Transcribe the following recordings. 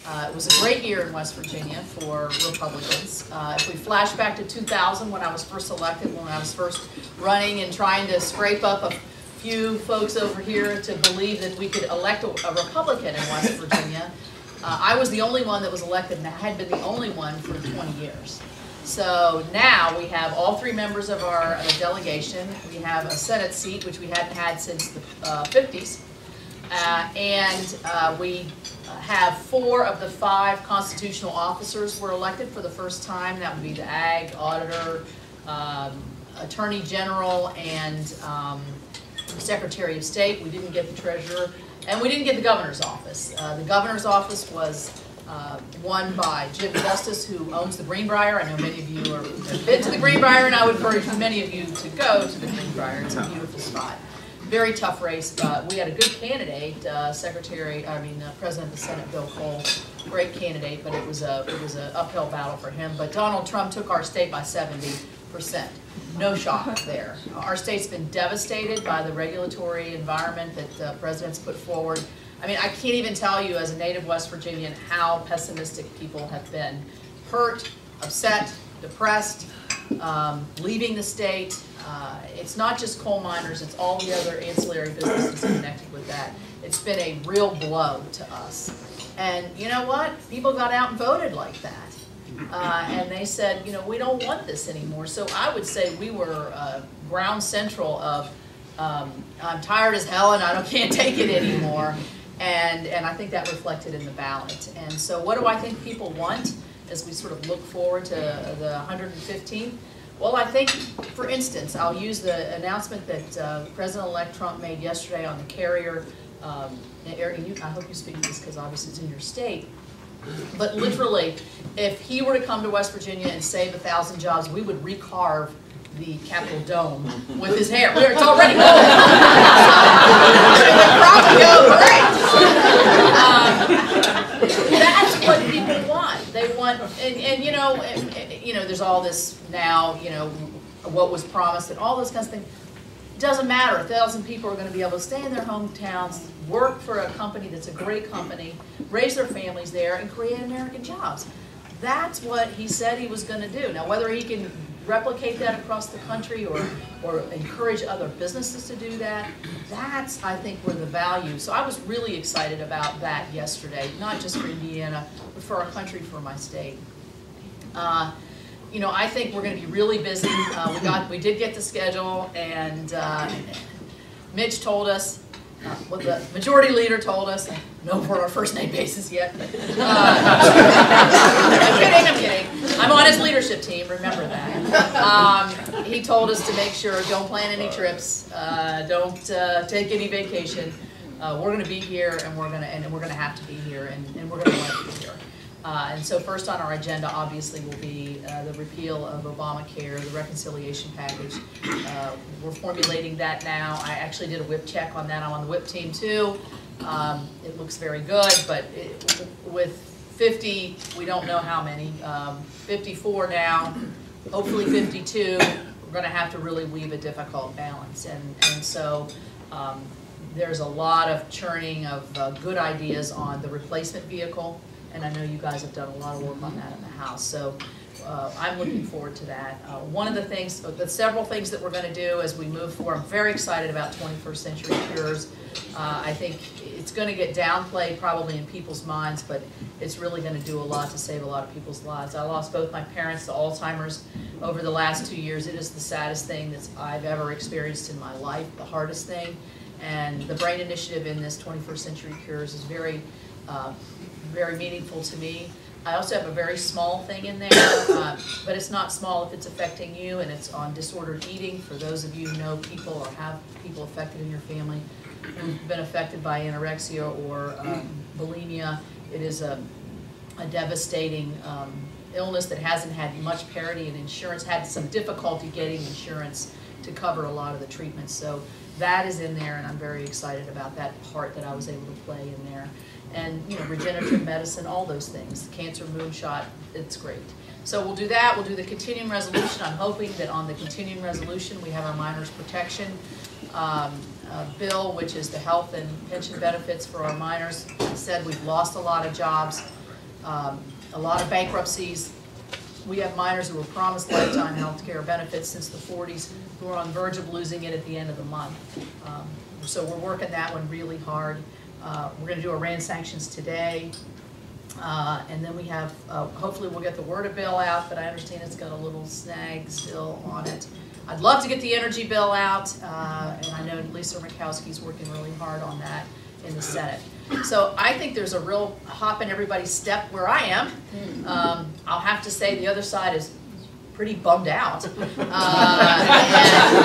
It was a great year in West Virginia for Republicans. If we flash back to 2000, when I was first elected, when I was first running and trying to scrape up a few folks over here to believe that we could elect a Republican in West Virginia, I was the only one that was elected, and I had been the only one for 20 years. So now we have all 3 members of our delegation. We have a Senate seat, which we hadn't had since the 50s. We have 4 of the 5 constitutional officers were elected for the first time. That would be the Ag, Auditor, Attorney General, and Secretary of State. We didn't get the Treasurer, and we didn't get the Governor's office. The Governor's office was won by Jim Justice, who owns the Greenbrier. I know many of you have been to the Greenbrier, and I would encourage many of you to go to the Greenbrier. It's a beautiful spot. Very tough race. We had a good candidate, President of the Senate, Bill Cole, great candidate, but it was an uphill battle for him. But Donald Trump took our state by 70%. No shock there. Our state's been devastated by the regulatory environment that the president's put forward. I mean, I can't even tell you as a native West Virginian how pessimistic people have been. Hurt, upset, depressed, leaving the state. It's not just coal miners, it's all the other ancillary businesses connected with that. It's been a real blow to us. And you know what? People got out and voted like that. And they said, you know, we don't want this anymore. So I would say we were ground central of, I'm tired as hell and I can't take it anymore. And I think that reflected in the ballot. And so what do I think people want as we sort of look forward to the 115th? Well, I think, for instance, I'll use the announcement that President-elect Trump made yesterday on the carrier. I hope you speak this because obviously it's in your state. But literally, if he were to come to West Virginia and save 1,000 jobs, we would recarve the Capitol Dome with his hair. It's already gold. It would probably go great. That's what people want. They want, and you know, there's all this now, you know, what was promised and all those kinds of things. It doesn't matter. 1,000 people are going to be able to stay in their hometowns, work for a company that's a great company, raise their families there, and create American jobs. That's what he said he was going to do. Now, whether he can replicate that across the country or encourage other businesses to do that, that's, I think, where the value. So I was really excited about that yesterday, not just for Indiana, but for our country, for my state. You know, I think we're going to be really busy. We did get the schedule, and Mitch told us, what the majority leader told us. I know we're on our first name basis yet. I'm kidding. I'm on his leadership team. Remember that. He told us to make sure don't plan any trips, don't take any vacation. We're going to be here, and we're going to have to be here, and we're going to want to be here. And so first on our agenda, obviously, will be the repeal of Obamacare, the reconciliation package. We're formulating that now. I actually did a whip check on that. I'm on the whip team, too. It looks very good, but with 50, we don't know how many, 54 now, hopefully 52, we're going to have to really weave a difficult balance. And so there's a lot of churning of good ideas on the replacement vehicle. And I know you guys have done a lot of work on that in the House, so I'm looking forward to that. One of the things, the several things that we're going to do as we move forward, I'm very excited about 21st Century Cures. I think it's going to get downplayed probably in people's minds, but it's really going to do a lot to save a lot of people's lives. I lost both my parents to Alzheimer's over the last 2 years. It is the saddest thing that I've ever experienced in my life, the hardest thing. And the brain initiative in this 21st Century Cures is very meaningful to me. I also have a very small thing in there, but it's not small if it's affecting you, and it's on disordered eating. For those of you who know people or have people affected in your family who've been affected by anorexia or bulimia, it is a devastating illness that hasn't had much parity in insurance, had some difficulty getting insurance to cover a lot of the treatments. So that is in there, and I'm very excited about that part that I was able to play in there. And, you know, regenerative medicine, all those things. Cancer moonshot, it's great. So we'll do that. We'll do the continuing resolution. I'm hoping that on the continuing resolution we have our miners protection bill, which is the health and pension benefits for our miners. I said we've lost a lot of jobs. A lot of bankruptcies. We have miners who were promised lifetime health care benefits since the 40s who are on the verge of losing it at the end of the month. So we're working that one really hard. We're going to do Iran sanctions today. And then we have, hopefully we'll get the WRDA bill out, but I understand it's got a little snag still on it. I'd love to get the energy bill out, and I know Lisa Murkowski's working really hard on that in the Senate. So I think there's a real hop in everybody's step where I am. I'll have to say the other side is pretty bummed out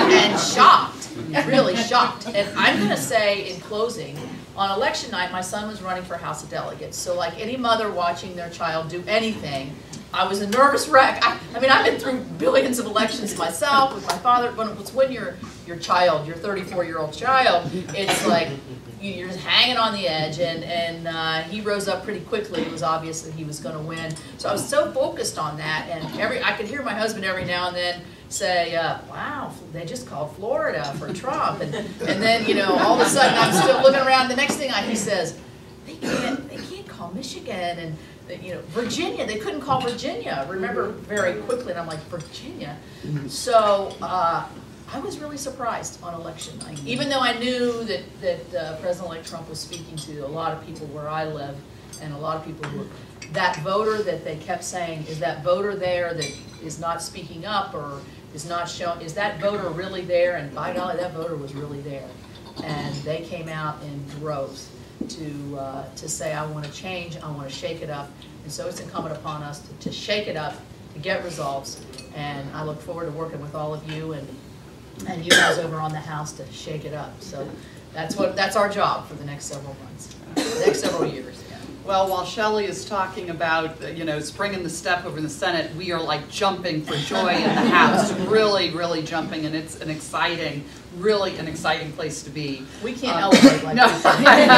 and shocked, really shocked. And I'm going to say in closing, on election night, my son was running for House of Delegates. So like any mother watching their child do anything, I was a nervous wreck. I mean, I've been through billions of elections myself with my father. But it's when your child, your 34-year-old child, it's like you're just hanging on the edge. And he rose up pretty quickly. It was obvious that he was going to win. So I was so focused on that. And I could hear my husband every now and then say, wow, they just called Florida for Trump. And then, you know, all of a sudden I'm still looking around. The next thing he says, they can't call Michigan. And you know, Virginia, they couldn't call Virginia, remember, very quickly, and I'm like, Virginia? So I was really surprised on election night, even though I knew that President-elect Trump was speaking to a lot of people where I live, and a lot of people who, that voter that they kept saying, is that voter there that is not speaking up or is not showing, is that voter really there? And by golly, that voter was really there. And they came out in droves to say, I want to change, I want to shake it up. And so it's incumbent upon us to shake it up, to get results. And I look forward to working with all of you and you guys over on the House to shake it up. So that's our job for the next several months, the next several years. Yeah. Well, while Shelley is talking about, you know, springing the step over in the Senate, we are like jumping for joy in the House, really, really jumping, and it's an exciting, really an exciting place to be. We can't elevate like no. this. I know.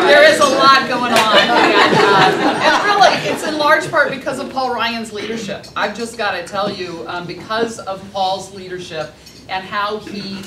There is a lot going on, and really, it's in large part because of Paul Ryan's leadership. I've just got to tell you, because of Paul's leadership and how he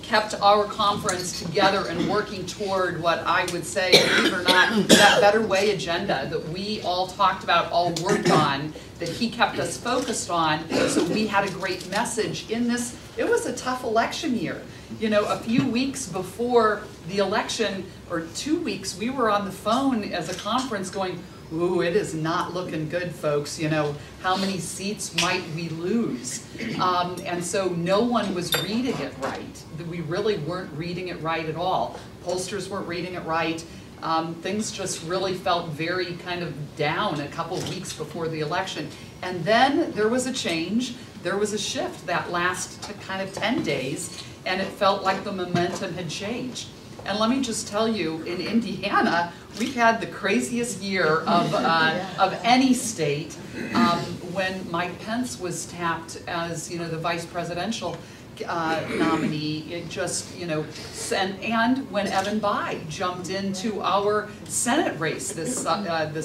kept our conference together and working toward what I would say, believe it or not, that Better Way agenda that we all talked about, all worked on, that he kept us focused on, so we had a great message in this. It was a tough election year. You know, a few weeks before the election, or 2 weeks, we were on the phone as a conference going, ooh, it is not looking good, folks. You know, how many seats might we lose? And so no one was reading it right. We really weren't reading it right at all. Pollsters weren't reading it right. Things just really felt very kind of down a couple of weeks before the election. And then there was a change. There was a shift that last kind of 10 days, and it felt like the momentum had changed. And let me just tell you, in Indiana, we've had the craziest year of any state. When Mike Pence was tapped as, you know, the vice presidential nominee, it just, you know, and when Evan Bayh jumped into our Senate race this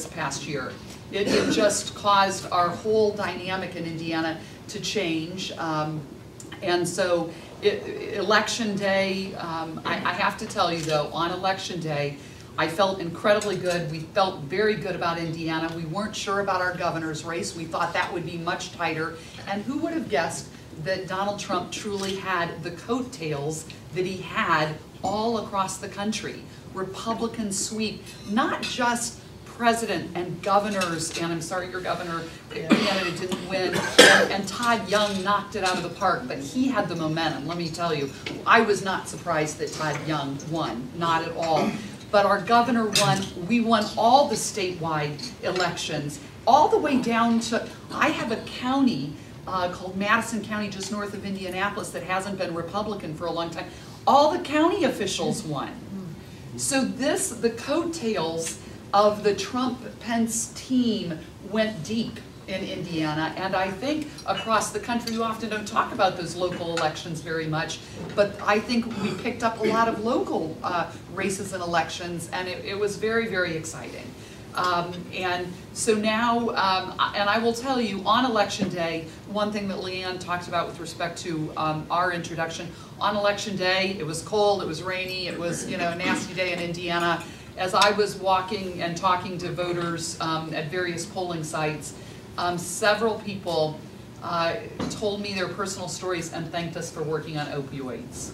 past year, it just caused our whole dynamic in Indiana to change. And so election day, I have to tell you though, on election day, I felt incredibly good. We felt very good about Indiana. We weren't sure about our governor's race. We thought that would be much tighter. And who would have guessed that Donald Trump truly had the coattails that he had all across the country? Republican sweep, not just president and governors, and I'm sorry your governor candidate didn't win, and Todd Young knocked it out of the park, but he had the momentum. Let me tell you, I was not surprised that Todd Young won, not at all. But our governor won. We won all the statewide elections, all the way down to, I have a county called Madison County, just north of Indianapolis, that hasn't been Republican for a long time. All the county officials won. So the coattails of the Trump-Pence team went deep in Indiana, and I think across the country, you often don't talk about those local elections very much, but I think we picked up a lot of local races and elections, and it was very, very exciting. And so now, and I will tell you, on Election Day, one thing that Leanne talked about with respect to our introduction, on Election Day, it was cold, it was rainy, it was, you know, a nasty day in Indiana. As I was walking and talking to voters at various polling sites, several people told me their personal stories and thanked us for working on opioids.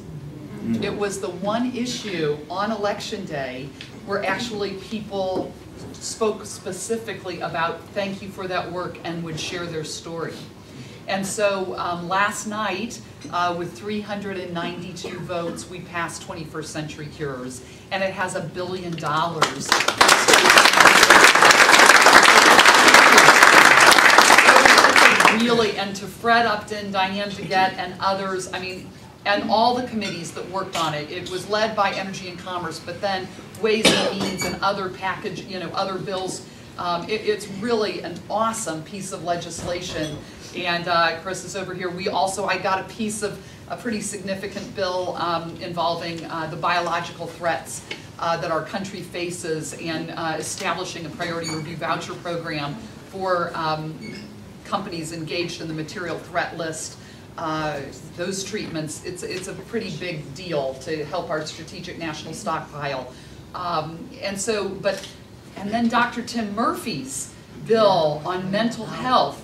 It was the one issue on Election Day where actually people spoke specifically about thank you for that work and would share their story. And so last night, with 392 votes, we passed 21st Century Cures, and it has $1 billion. Really, and to Fred Upton, Diane DeGette, and others, I mean, and all the committees that worked on it. It was led by Energy and Commerce, but then Ways and Means and other package, you know, other bills. It's really an awesome piece of legislation. And Chris is over here. I got a piece of a pretty significant bill involving the biological threats that our country faces, and establishing a priority review voucher program for companies engaged in the material threat list. Those treatments, it's a pretty big deal to help our strategic national stockpile. And then Dr. Tim Murphy's bill on mental health.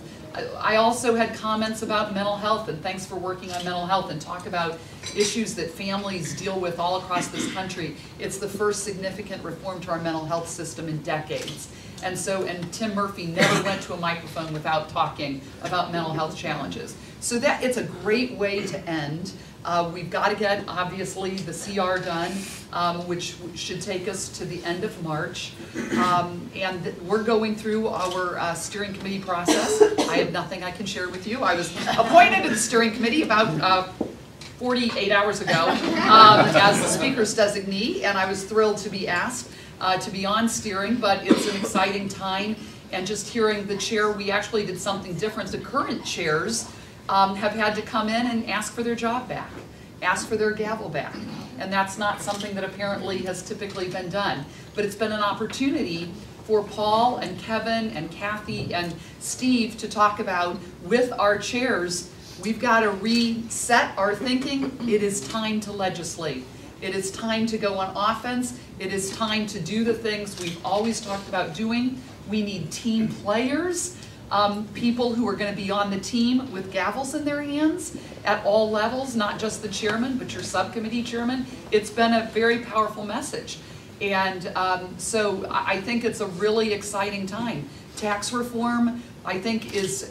I also had comments about mental health, and thanks for working on mental health, and talk about issues that families deal with all across this country. It's the first significant reform to our mental health system in decades. And Tim Murphy never went to a microphone without talking about mental health challenges. So that it's a great way to end. We've got to get, obviously, the CR done, which should take us to the end of March. And we're going through our steering committee process. I have nothing I can share with you. I was appointed to the steering committee about 48 hours ago as the speaker's designee, and I was thrilled to be asked to be on steering, but it's an exciting time. And just hearing the chair, we actually did something different. The current chairs have had to come in and ask for their job back, ask for their gavel back. And that's not something that apparently has typically been done. But it's been an opportunity for Paul and Kevin and Kathy and Steve to talk about, with our chairs, we've got to reset our thinking. It is time to legislate. It is time to go on offense. It is time to do the things we've always talked about doing. We need team players. People who are going to be on the team with gavels in their hands at all levels, not just the chairman, but your subcommittee chairman. It's been a very powerful message. And so I think it's a really exciting time. Tax reform, I think, is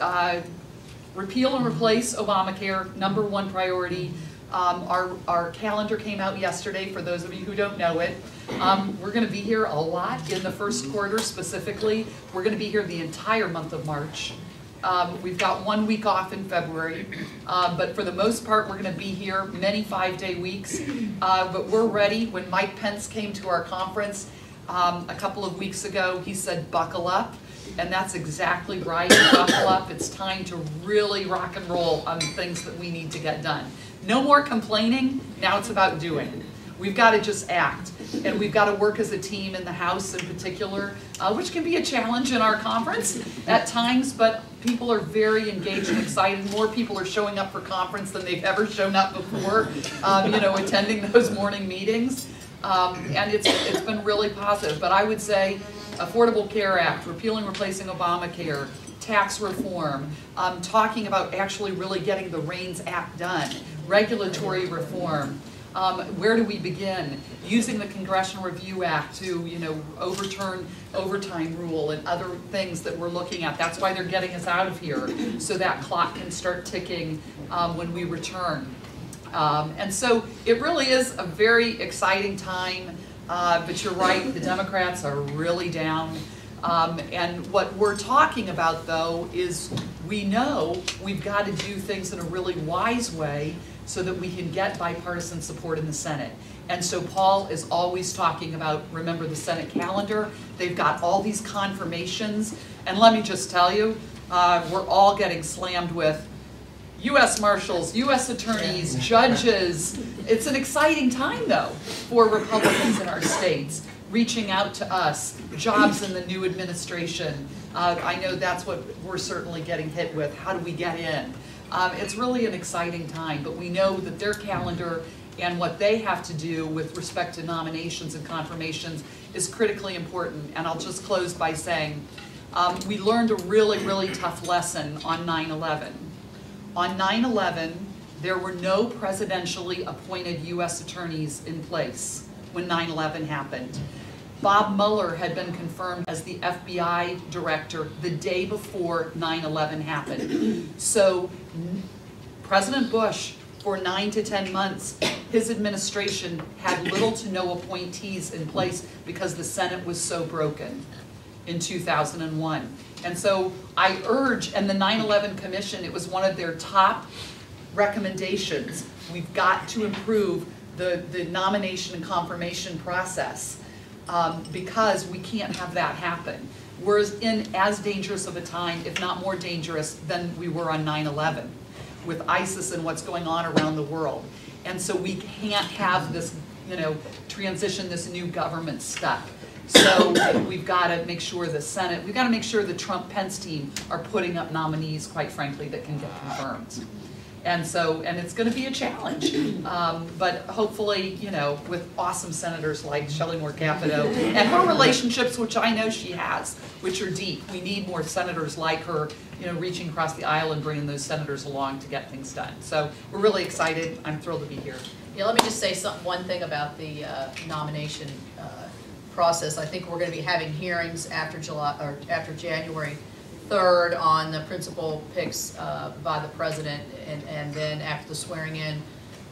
repeal and replace Obamacare, #1 priority. Our calendar came out yesterday, for those of you who don't know it. We're going to be here a lot in the first quarter specifically. We're going to be here the entire month of March. We've got 1 week off in February, but for the most part we're going to be here many 5-day weeks. But we're ready. When Mike Pence came to our conference a couple of weeks ago, he said, buckle up. And that's exactly right, buckle up. It's time to really rock and roll on things that we need to get done. No more complaining, now it's about doing. We've got to just act, and we've got to work as a team in the House in particular, which can be a challenge in our conference at times, but people are very engaged and excited. More people are showing up for conference than they've ever shown up before, you know, attending those morning meetings, and it's been really positive. But I would say Affordable Care Act, repealing, replacing Obamacare, tax reform, talking about actually really getting the REINS Act done, regulatory reform. Where do we begin? Using the Congressional Review Act to, you know, overturn overtime rule and other things that we're looking at. That's why they're getting us out of here, so that clock can start ticking when we return. And so it really is a very exciting time, but you're right, the Democrats are really down. And what we're talking about, though, is we know we've got to do things in a really wise way so that we can get bipartisan support in the Senate. And so Paul is always talking about, remember the Senate calendar, they've got all these confirmations, and let me just tell you, we're all getting slammed with U.S. Marshals, U.S. Attorneys, judges. It's an exciting time, though, for Republicans in our states. reaching out to us, jobs in the new administration. I know that's what we're certainly getting hit with. How do we get in? It's really an exciting time, but we know that their calendar and what they have to do with respect to nominations and confirmations is critically important. And I'll just close by saying, we learned a really, really tough lesson on 9/11. On 9/11, there were no presidentially appointed U.S. attorneys in place when 9/11 happened. Bob Mueller had been confirmed as the FBI director the day before 9/11 happened. So President Bush, for 9 to 10 months, his administration had little to no appointees in place because the Senate was so broken in 2001. And so I urge, and the 9/11 Commission, it was one of their top recommendations, we've got to improve the nomination and confirmation process because we can't have that happen. We're in as dangerous of a time, if not more dangerous, than we were on 9/11 with ISIS and what's going on around the world. And so we can't have this, transition, this new government stuck. So we've got to make sure the Senate, we've got to make sure the Trump-Pence team are putting up nominees, quite frankly, that can get confirmed. And it's going to be a challenge, but hopefully, with awesome senators like Shelley Moore Capito and her relationships, which I know she has, which are deep. We need more senators like her, reaching across the aisle and bringing those senators along to get things done. So we're really excited. I'm thrilled to be here. Yeah, let me just say one thing about the nomination process. I think we're going to be having hearings after January 3rd on the principal picks by the president, and then after the swearing in,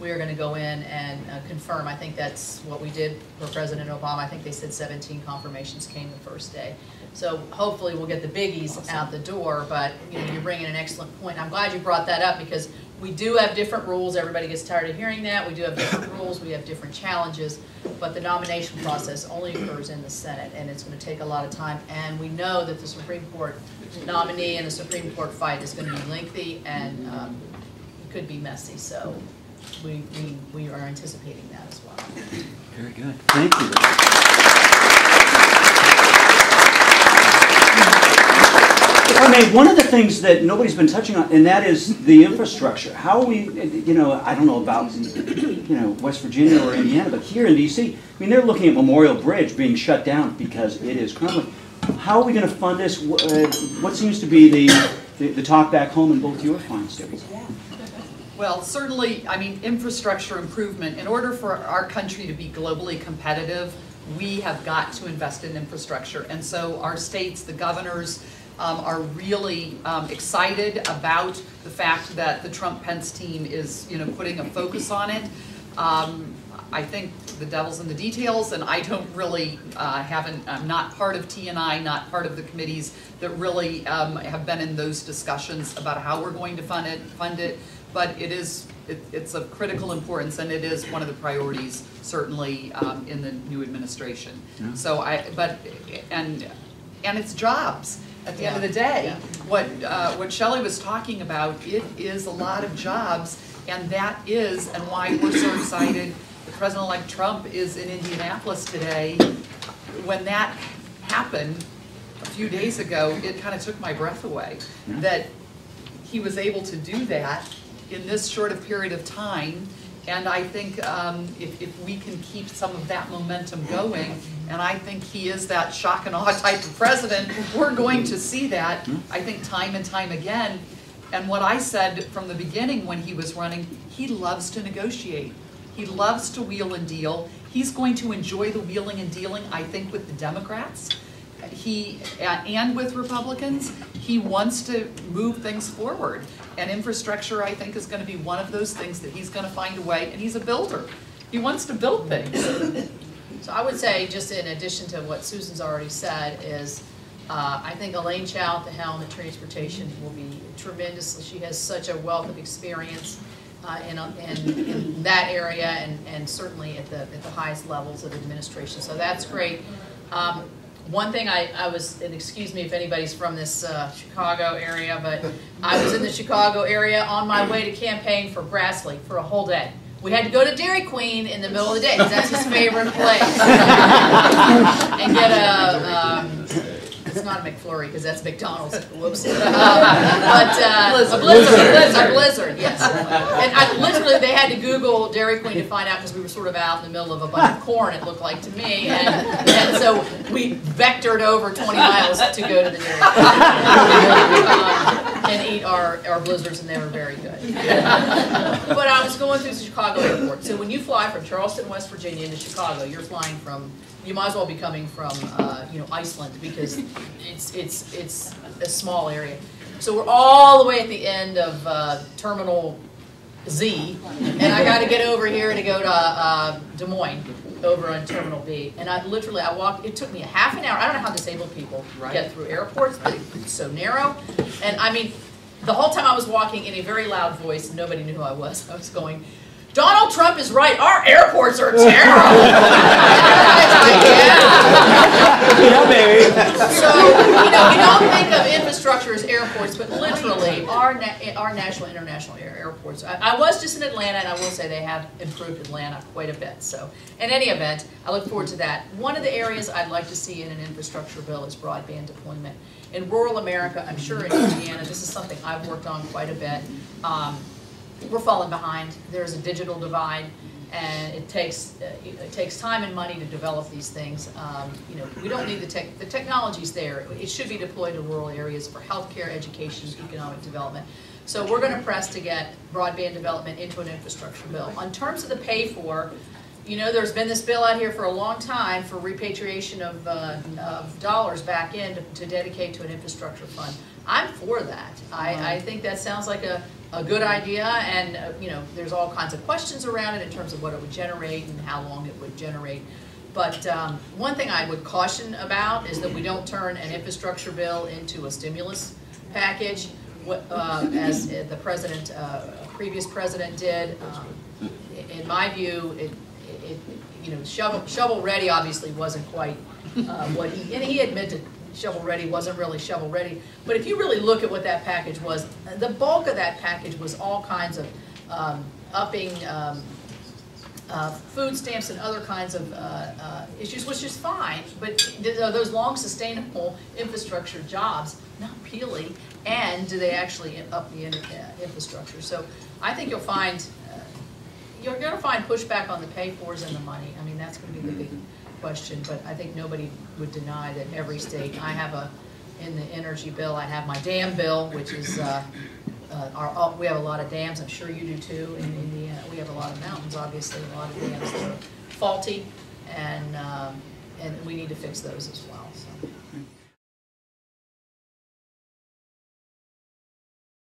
we are going to go in and confirm. I think that's what we did for President Obama. I think they said 17 confirmations came the first day. So hopefully we'll get the biggies out the door, but you're bringing an excellent point. I'm glad you brought that up because we do have different rules. Everybody gets tired of hearing that. We do have different rules. We have different challenges, but the nomination process only occurs in the Senate, and it's going to take a lot of time. And we know that the Supreme Court nominee and the Supreme Court fight is going to be lengthy and it could be messy. So we are anticipating that as well. Very good. Thank you. If I may, one of the things that nobody's been touching on, and that is the infrastructure. How are we, I don't know about, West Virginia or Indiana, but here in D.C., I mean, they're looking at Memorial Bridge being shut down because it is crumbling. How are we going to fund this? What seems to be the talk back home in both your fine states? Well, certainly, infrastructure improvement. In order for our country to be globally competitive, we have got to invest in infrastructure. And so our states, the governors, are really excited about the fact that the Trump-Pence team is, putting a focus on it. I think the devil's in the details, and I don't really I'm not part of T&I, not part of the committees that really have been in those discussions about how we're going to fund it. But it's of critical importance, and it is one of the priorities certainly in the new administration. Yeah. So and it's jobs. At the end of the day, what Shelley was talking about, it is a lot of jobs, and that is, and why we're so excited. The President-elect Trump is in Indianapolis today. When that happened a few days ago, it kind of took my breath away that he was able to do that in this short a period of time. And I think if we can keep some of that momentum going, and I think he is that shock and awe type of president, we're going to see that, I think, time and time again. And what I said from the beginning when he was running, he loves to negotiate. He loves to wheel and deal. He's going to enjoy the wheeling and dealing, I think, with the Democrats. And with Republicans, he wants to move things forward. And infrastructure, I think, is going to be one of those things that he's going to find a way, and he's a builder. He wants to build things. So I would say, just in addition to what Susan's already said, is I think Elaine Chow at the helm of transportation will be tremendous. She has such a wealth of experience in that area, and certainly at the highest levels of administration. So that's great. One thing I was, and excuse me if anybody's from this Chicago area, but I was in the Chicago area on my way to campaign for Grassley for a whole day. we had to go to Dairy Queen in the middle of the day, because that's his favorite place. And get it's not a McFlurry, because that's McDonald's. Whoops. But a Blizzard, yes. And literally, they had to Google Dairy Queen to find out, because we were sort of out in the middle of a bunch of corn, it looked like to me. And so we vectored over 20 miles to go to the Dairy Queen and eat our Blizzards, and they were very good. But I was going through the Chicago airport. So when you fly from Charleston, West Virginia into Chicago, you're flying from, you might as well be coming from Iceland, because it's a small area. So we're all the way at the end of Terminal Z, and I got to get over here to go to Des Moines, over on Terminal B. And I walked, it took me a half an hour. I don't know how disabled people get through airports, but it's so narrow. And I mean, the whole time I was walking in a very loud voice, nobody knew who I was going, Donald Trump is right, our airports are terrible. Yeah, baby. So, you don't think of infrastructure as airports, but literally our national and international airports. I was just in Atlanta, and I will say they have improved Atlanta quite a bit. So, in any event, I look forward to that. One of the areas I'd like to see in an infrastructure bill is broadband deployment. In rural America, I'm sure in Indiana, this is something I've worked on quite a bit. We're falling behind. There's a digital divide, and it takes time and money to develop these things. We don't need the technology's there. It should be deployed to rural areas for healthcare, education, economic development. So we're going to press to get broadband development into an infrastructure bill. On terms of the pay for, there's been this bill out here for a long time for repatriation of dollars back in to dedicate to an infrastructure fund. I'm for that. I think that sounds like a good idea, and there's all kinds of questions around it in terms of what it would generate and how long it would generate. But one thing I would caution about is that we don't turn an infrastructure bill into a stimulus package, as the previous president did. In my view, shovel ready obviously wasn't quite what he admitted. Shovel ready wasn't really shovel ready, but if you really look at what that package was, the bulk of that package was all kinds of upping food stamps and other kinds of issues, which is fine, but those long sustainable infrastructure jobs, not really, and do they actually up the infrastructure? So I think you'll find, you're going to find pushback on the pay-fors and the money. I mean, that's going to be the big question, but I think nobody would deny that every state, in the energy bill, I have my dam bill, which is, we have a lot of dams, I'm sure you do too, in Indiana. We have a lot of mountains, obviously, a lot of dams that are faulty, and we need to fix those as well. So.